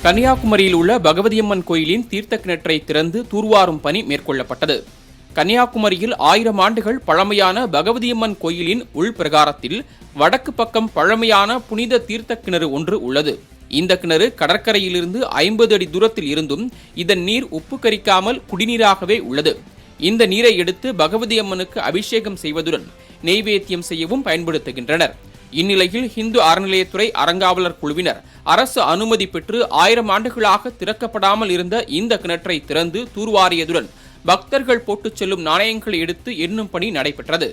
கன்னியாகுமரியில் உள்ள பகவதியம்மன் கோயிலின் தீர்த்த கிணற்றை திறந்து தூர்வாரும் பணி மேற்கொள்ளப்பட்டது. கன்னியாகுமரியில் 1000 ஆண்டுகள் பழமையான பகவதியம்மன் கோயிலின் உள்பிரகாரத்தில் வடக்கு பக்கம் பழமையான புனித தீர்த்த கிணறு ஒன்று உள்ளது. இந்த கிணறு கடற்கரையிலிருந்து 50 அடி தூரத்தில் இருந்தும் இதன் நீர் உப்பு கரிக்காமல் குடிநீராகவே உள்ளது. இந்த நீரை எடுத்து பகவதியம்மனுக்கு அபிஷேகம் செய்வதுடன் நெய்வேத்தியம் செய்யவும் பயன்படுத்துகின்றனர். இந்நிலையில் இந்து அறநிலையத்துறை அறங்காவலர் குழுவினர் அரசு அனுமதி பெற்று 1000 ஆண்டுகளாக திறக்கப்படாமல் இருந்த இந்த கிணற்றை திறந்து தூர்வாரியதுடன் பக்தர்கள் போட்டுச் செல்லும் நாணயங்களை எடுத்து எண்ணும் பணி நடைபெற்றது.